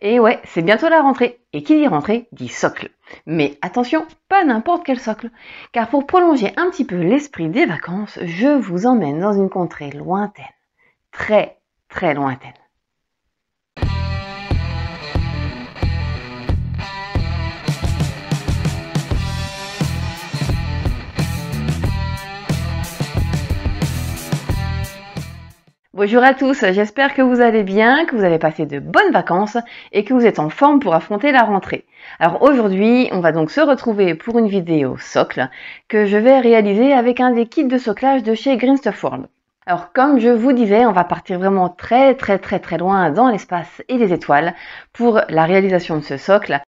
Et ouais, c'est bientôt la rentrée. Et qui dit rentrée dit socle. Mais attention, pas n'importe quel socle. Car pour prolonger un petit peu l'esprit des vacances, je vous emmène dans une contrée lointaine. Très, très lointaine. Bonjour à tous, j'espère que vous allez bien, que vous avez passé de bonnes vacances et que vous êtes en forme pour affronter la rentrée. Alors aujourd'hui, on va donc se retrouver pour une vidéo socle que je vais réaliser avec un des kits de soclage de chez Green Stuff World. Alors comme je vous disais, on va partir vraiment très loin dans l'espace et les étoiles pour la réalisation de ce socle.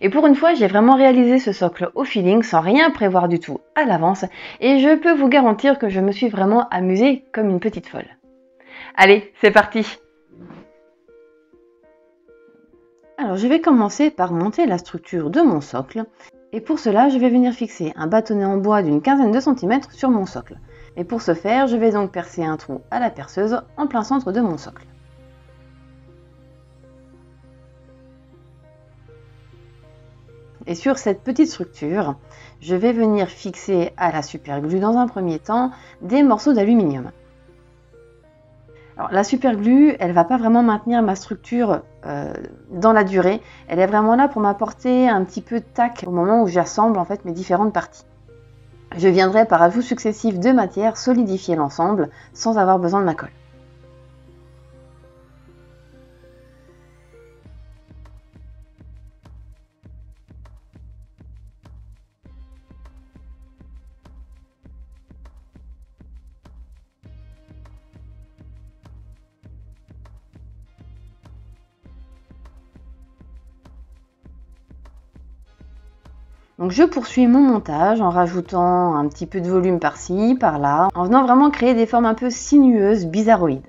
Et pour une fois, j'ai vraiment réalisé ce socle au feeling sans rien prévoir du tout à l'avance et je peux vous garantir que je me suis vraiment amusée comme une petite folle. Allez, c'est parti! Alors je vais commencer par monter la structure de mon socle et pour cela je vais venir fixer un bâtonnet en bois d'une quinzaine de centimètres sur mon socle. Et pour ce faire, je vais donc percer un trou à la perceuse en plein centre de mon socle. Et sur cette petite structure, je vais venir fixer à la superglue dans un premier temps des morceaux d'aluminium. Alors, la superglue, elle va pas vraiment maintenir ma structure dans la durée. Elle est vraiment là pour m'apporter un petit peu de tac au moment où j'assemble en fait mes différentes parties. Je viendrai par ajout successif de matière solidifier l'ensemble sans avoir besoin de ma colle. Donc je poursuis mon montage en rajoutant un petit peu de volume par-ci, par-là, en venant vraiment créer des formes un peu sinueuses, bizarroïdes.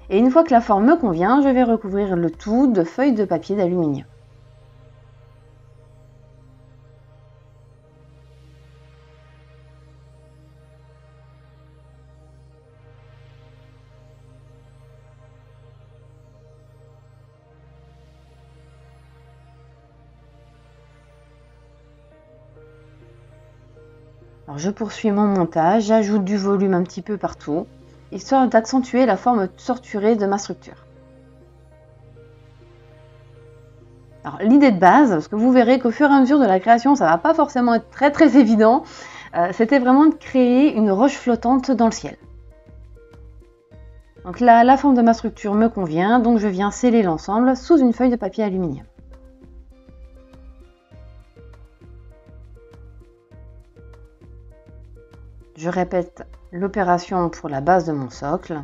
Et une fois que la forme me convient, je vais recouvrir le tout de feuilles de papier d'aluminium. Alors je poursuis mon montage, j'ajoute du volume un petit peu partout, histoire d'accentuer la forme torturée de ma structure. Alors l'idée de base, parce que vous verrez qu'au fur et à mesure de la création, ça va pas forcément être très évident, c'était vraiment de créer une roche flottante dans le ciel. Donc là, la forme de ma structure me convient, donc je viens sceller l'ensemble sous une feuille de papier aluminium. Je répète l'opération pour la base de mon socle.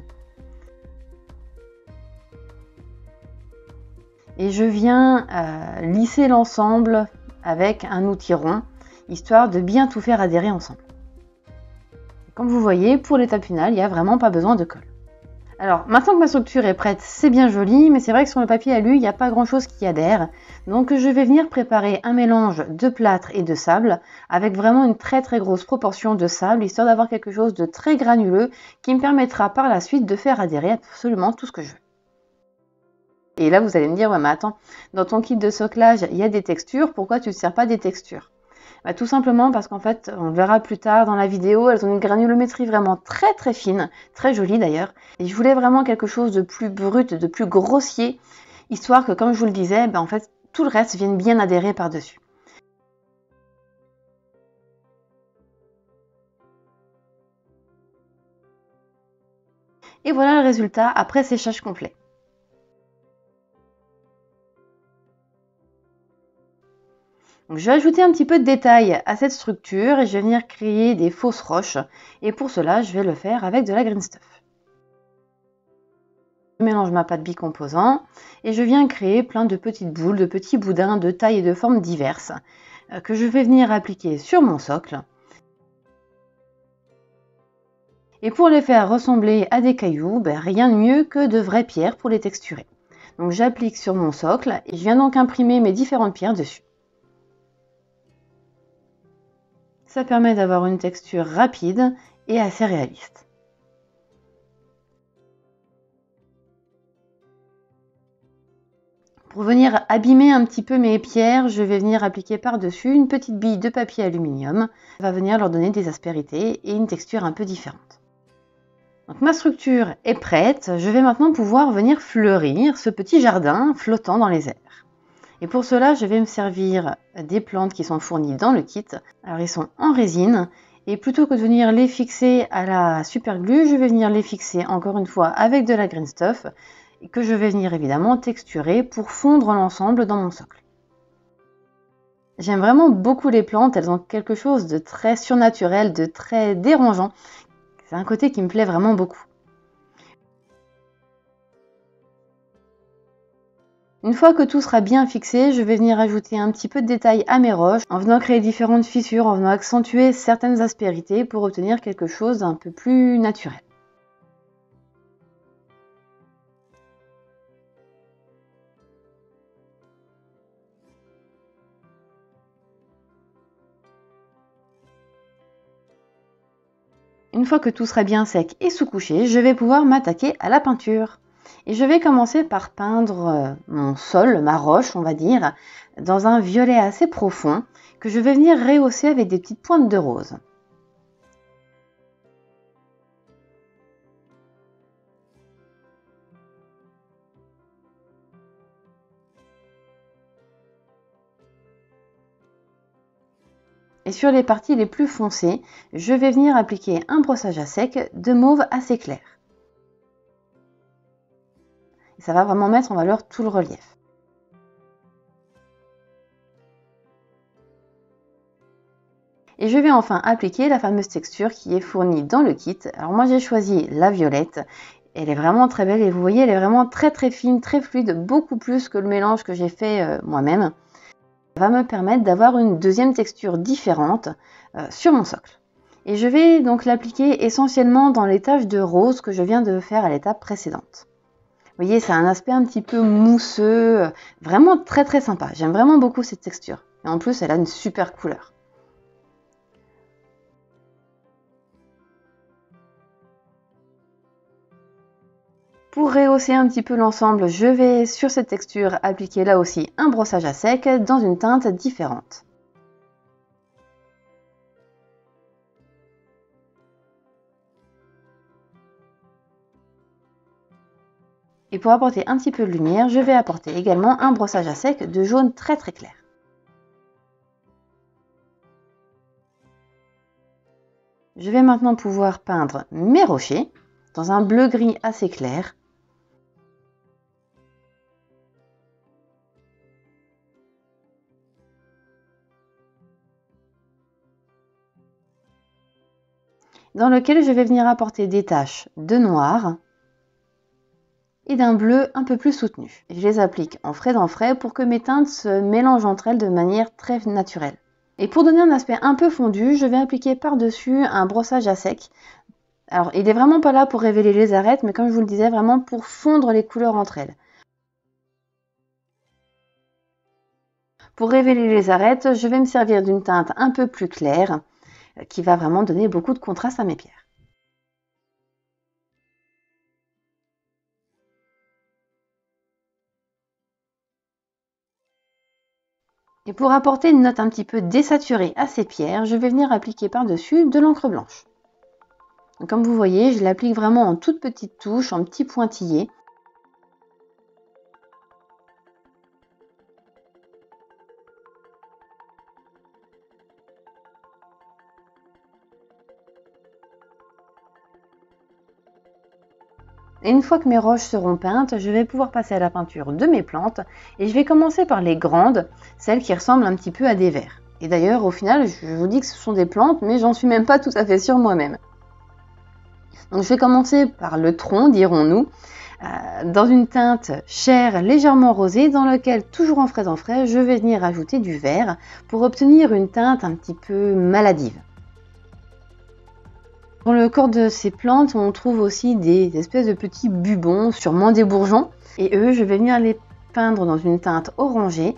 Et je viens lisser l'ensemble avec un outil rond, histoire de bien tout faire adhérer ensemble. Comme vous voyez, pour l'étape finale, il n'y a vraiment pas besoin de colle. Alors, maintenant que ma structure est prête, c'est bien joli, mais c'est vrai que sur le papier alu, il n'y a pas grand-chose qui adhère. Donc, je vais venir préparer un mélange de plâtre et de sable, avec vraiment une très grosse proportion de sable, histoire d'avoir quelque chose de très granuleux, qui me permettra par la suite de faire adhérer absolument tout ce que je veux. Et là, vous allez me dire, ouais, mais attends, dans ton kit de soclage, il y a des textures, pourquoi tu ne sers pas des textures? Bah, tout simplement parce qu'en fait, on le verra plus tard dans la vidéo, elles ont une granulométrie vraiment très fine, très jolie d'ailleurs. Et je voulais vraiment quelque chose de plus brut, de plus grossier, histoire que, comme je vous le disais, bah, en fait, tout le reste vienne bien adhérer par-dessus. Et voilà le résultat après séchage complet. Donc, je vais ajouter un petit peu de détail à cette structure et je vais venir créer des fausses roches. Et pour cela, je vais le faire avec de la Green Stuff. Je mélange ma pâte bicomposant et je viens créer plein de petites boules, de petits boudins de taille et de formes diverses que je vais venir appliquer sur mon socle. Et pour les faire ressembler à des cailloux, rien de mieux que de vraies pierres pour les texturer. Donc j'applique sur mon socle et je viens donc imprimer mes différentes pierres dessus. Ça permet d'avoir une texture rapide et assez réaliste. Pour venir abîmer un petit peu mes pierres, je vais venir appliquer par-dessus une petite bille de papier aluminium. Ça va venir leur donner des aspérités et une texture un peu différente. Donc ma structure est prête, je vais maintenant pouvoir venir fleurir ce petit jardin flottant dans les airs. Et pour cela, je vais me servir des plantes qui sont fournies dans le kit. Alors ils sont en résine et plutôt que de venir les fixer à la super glue, je vais venir les fixer encore une fois avec de la green stuff et que je vais venir évidemment texturer pour fondre l'ensemble dans mon socle. J'aime vraiment beaucoup les plantes, elles ont quelque chose de très surnaturel, de très dérangeant. C'est un côté qui me plaît vraiment beaucoup. Une fois que tout sera bien fixé, je vais venir ajouter un petit peu de détail à mes roches en venant créer différentes fissures, en venant accentuer certaines aspérités pour obtenir quelque chose d'un peu plus naturel. Une fois que tout sera bien sec et sous-couché, je vais pouvoir m'attaquer à la peinture. Et je vais commencer par peindre mon sol, ma roche on va dire, dans un violet assez profond que je vais venir rehausser avec des petites pointes de rose. Et sur les parties les plus foncées, je vais venir appliquer un brossage à sec de mauve assez clair. Et ça va vraiment mettre en valeur tout le relief. Et je vais enfin appliquer la fameuse texture qui est fournie dans le kit. Alors moi j'ai choisi la violette. Elle est vraiment très belle et vous voyez elle est vraiment très fine, très fluide, beaucoup plus que le mélange que j'ai fait moi-même. Ça va me permettre d'avoir une deuxième texture différente sur mon socle. Et je vais donc l'appliquer essentiellement dans les taches de rose que je viens de faire à l'étape précédente. Vous voyez, ça a un aspect un petit peu mousseux, vraiment très sympa. J'aime vraiment beaucoup cette texture. Et en plus, elle a une super couleur. Pour rehausser un petit peu l'ensemble, je vais sur cette texture appliquer là aussi un brossage à sec dans une teinte différente. Et pour apporter un petit peu de lumière, je vais apporter également un brossage à sec de jaune très clair. Je vais maintenant pouvoir peindre mes rochers dans un bleu-gris assez clair. Dans lequel je vais venir apporter des taches de noir et d'un bleu un peu plus soutenu. Je les applique en frais dans frais pour que mes teintes se mélangent entre elles de manière très naturelle. Et pour donner un aspect un peu fondu, je vais appliquer par-dessus un brossage à sec. Alors, il n'est vraiment pas là pour révéler les arêtes, mais comme je vous le disais, vraiment pour fondre les couleurs entre elles. Pour révéler les arêtes, je vais me servir d'une teinte un peu plus claire, qui va vraiment donner beaucoup de contraste à mes pierres. Et pour apporter une note un petit peu désaturée à ces pierres, je vais venir appliquer par-dessus de l'encre blanche. Donc, comme vous voyez, je l'applique vraiment en toutes petites touches, en petits pointillés. Et une fois que mes roches seront peintes, je vais pouvoir passer à la peinture de mes plantes et je vais commencer par les grandes, celles qui ressemblent un petit peu à des vers. Et d'ailleurs, au final, je vous dis que ce sont des plantes, mais j'en suis même pas tout à fait sûre moi-même. Donc je vais commencer par le tronc, dirons-nous, dans une teinte chair légèrement rosée, dans lequel, toujours en frais, je vais venir ajouter du vert pour obtenir une teinte un petit peu maladive. Dans le corps de ces plantes, on trouve aussi des espèces de petits bubons, sûrement des bourgeons. Et eux, je vais venir les peindre dans une teinte orangée.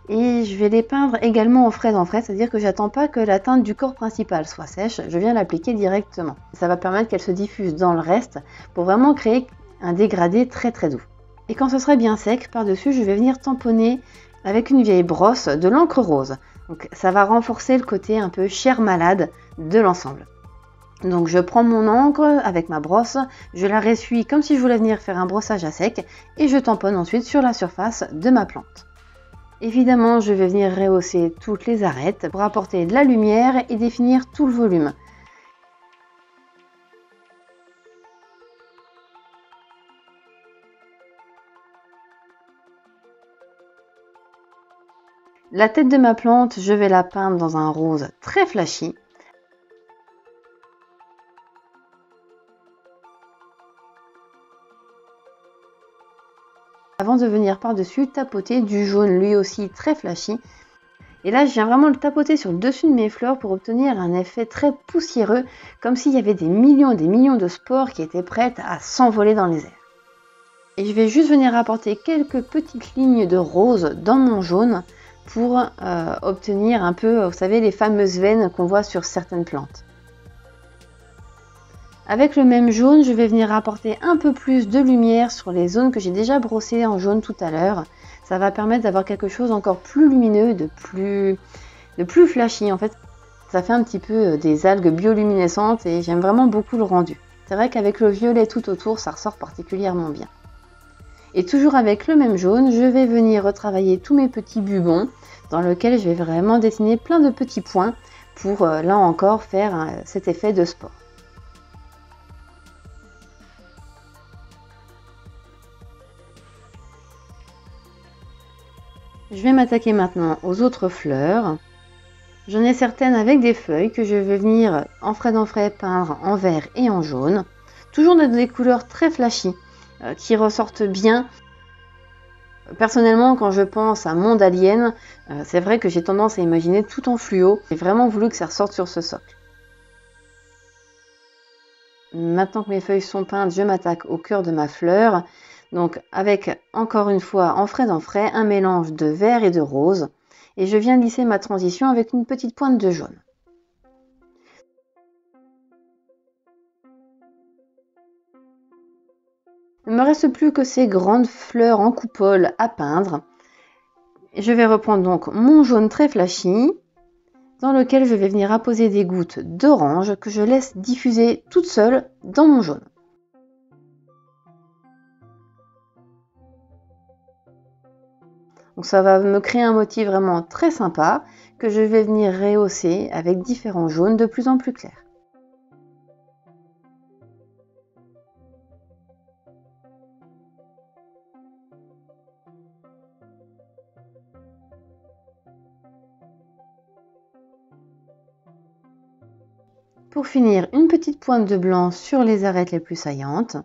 Et je vais les peindre également en frais en frais, c'est-à-dire que j'attends pas que la teinte du corps principal soit sèche, je viens l'appliquer directement. Ça va permettre qu'elle se diffuse dans le reste pour vraiment créer un dégradé très très doux. Et quand ce sera bien sec, par-dessus, je vais venir tamponner avec une vieille brosse de l'encre rose. Donc ça va renforcer le côté un peu chair malade de l'ensemble. Donc je prends mon encre avec ma brosse, je la ressuie comme si je voulais venir faire un brossage à sec et je tamponne ensuite sur la surface de ma plante. Évidemment, je vais venir rehausser toutes les arêtes pour apporter de la lumière et définir tout le volume. La tête de ma plante, je vais la peindre dans un rose très flashy. Avant de venir par-dessus tapoter du jaune lui aussi très flashy. Et là, je viens vraiment le tapoter sur le dessus de mes fleurs pour obtenir un effet très poussiéreux, comme s'il y avait des millions et des millions de spores qui étaient prêtes à s'envoler dans les airs. Et je vais juste venir apporter quelques petites lignes de rose dans mon jaune pour obtenir un peu, vous savez, les fameuses veines qu'on voit sur certaines plantes. Avec le même jaune, je vais venir apporter un peu plus de lumière sur les zones que j'ai déjà brossées en jaune tout à l'heure. Ça va permettre d'avoir quelque chose encore plus lumineux, de plus flashy en fait. Ça fait un petit peu des algues bioluminescentes et j'aime vraiment beaucoup le rendu. C'est vrai qu'avec le violet tout autour, ça ressort particulièrement bien. Et toujours avec le même jaune, je vais venir retravailler tous mes petits bubons dans lesquels je vais vraiment dessiner plein de petits points pour là encore faire cet effet de sport. Je vais m'attaquer maintenant aux autres fleurs. J'en ai certaines avec des feuilles que je vais venir en frais peindre en vert et en jaune. Toujours dans des couleurs très flashy qui ressortent bien. Personnellement, quand je pense à Monde Alien, c'est vrai que j'ai tendance à imaginer tout en fluo. J'ai vraiment voulu que ça ressorte sur ce socle. Maintenant que mes feuilles sont peintes, je m'attaque au cœur de ma fleur. Donc avec, encore une fois, en frais, un mélange de vert et de rose. Et je viens lisser ma transition avec une petite pointe de jaune. Il ne me reste plus que ces grandes fleurs en coupole à peindre. Je vais reprendre donc mon jaune très flashy, dans lequel je vais venir apposer des gouttes d'orange que je laisse diffuser toute seule dans mon jaune. Donc ça va me créer un motif vraiment très sympa que je vais venir rehausser avec différents jaunes de plus en plus clairs. Pour finir, une petite pointe de blanc sur les arêtes les plus saillantes.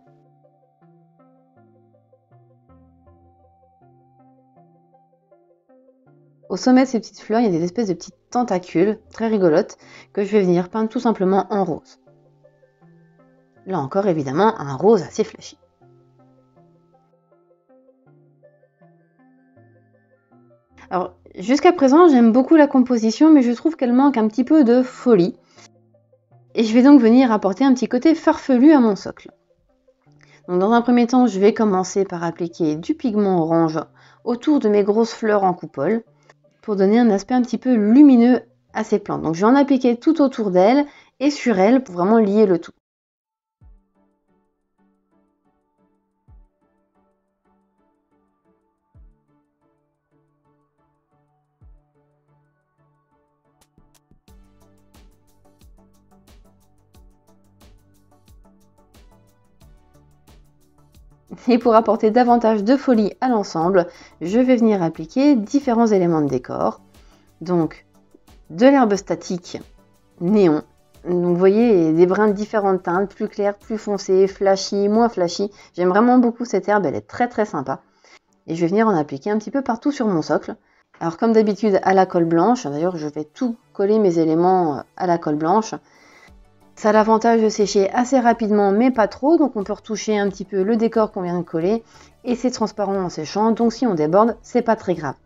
Au sommet de ces petites fleurs, il y a des espèces de petites tentacules très rigolotes que je vais venir peindre tout simplement en rose. Là encore, évidemment, un rose assez flashy. Alors, jusqu'à présent, j'aime beaucoup la composition, mais je trouve qu'elle manque un petit peu de folie. Et je vais donc venir apporter un petit côté farfelu à mon socle. Donc, dans un premier temps, je vais commencer par appliquer du pigment orange autour de mes grosses fleurs en coupole pour donner un aspect un petit peu lumineux à ces plantes. Donc, je vais en appliquer tout autour d'elles et sur elles pour vraiment lier le tout. Et pour apporter davantage de folie à l'ensemble, je vais venir appliquer différents éléments de décor. Donc, de l'herbe statique néon. Donc, vous voyez, des brins de différentes teintes, plus clairs, plus foncés, flashy, moins flashy. J'aime vraiment beaucoup cette herbe, elle est très très sympa. Et je vais venir en appliquer un petit peu partout sur mon socle. Alors, comme d'habitude, à la colle blanche. D'ailleurs, je vais tout coller mes éléments à la colle blanche. Ça a l'avantage de sécher assez rapidement, mais pas trop, donc on peut retoucher un petit peu le décor qu'on vient de coller, et c'est transparent en séchant, donc si on déborde, c'est pas très grave.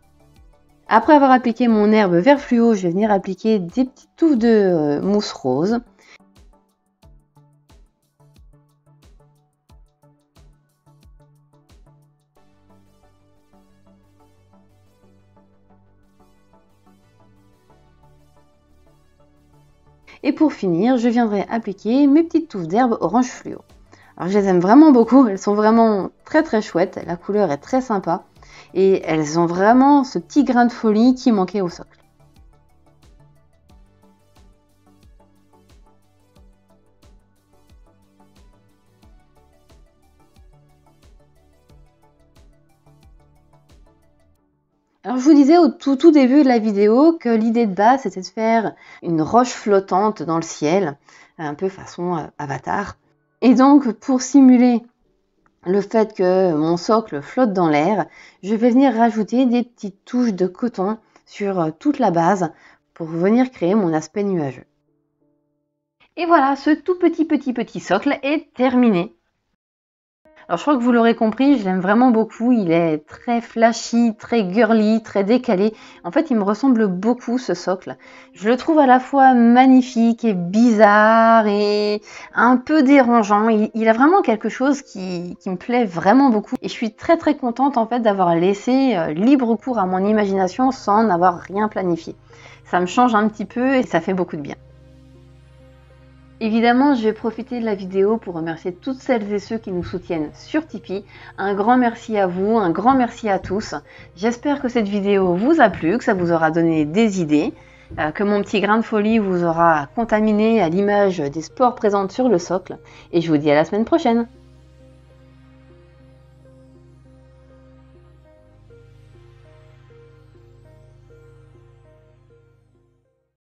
Après avoir appliqué mon herbe vert fluo, je vais venir appliquer des petites touffes de mousse rose. Et pour finir, je viendrai appliquer mes petites touffes d'herbe orange fluo. Alors je les aime vraiment beaucoup, elles sont vraiment très chouettes, la couleur est très sympa et elles ont vraiment ce petit grain de folie qui manquait au socle. Alors je vous disais au tout début de la vidéo que l'idée de base c'était de faire une roche flottante dans le ciel, un peu façon Avatar. Et donc pour simuler le fait que mon socle flotte dans l'air, je vais venir rajouter des petites touches de coton sur toute la base pour venir créer mon aspect nuageux. Et voilà, ce tout petit socle est terminé. Alors je crois que vous l'aurez compris, je l'aime vraiment beaucoup, il est très flashy, très girly, très décalé. En fait, il me ressemble beaucoup ce socle. Je le trouve à la fois magnifique et bizarre et un peu dérangeant. Il a vraiment quelque chose qui me plaît vraiment beaucoup. Et je suis très contente en fait d'avoir laissé libre cours à mon imagination sans n'avoir rien planifié. Ça me change un petit peu et ça fait beaucoup de bien. Évidemment, je vais profiter de la vidéo pour remercier toutes celles et ceux qui nous soutiennent sur Tipeee. Un grand merci à vous, un grand merci à tous. J'espère que cette vidéo vous a plu, que ça vous aura donné des idées, que mon petit grain de folie vous aura contaminé à l'image des spores présentes sur le socle. Et je vous dis à la semaine prochaine.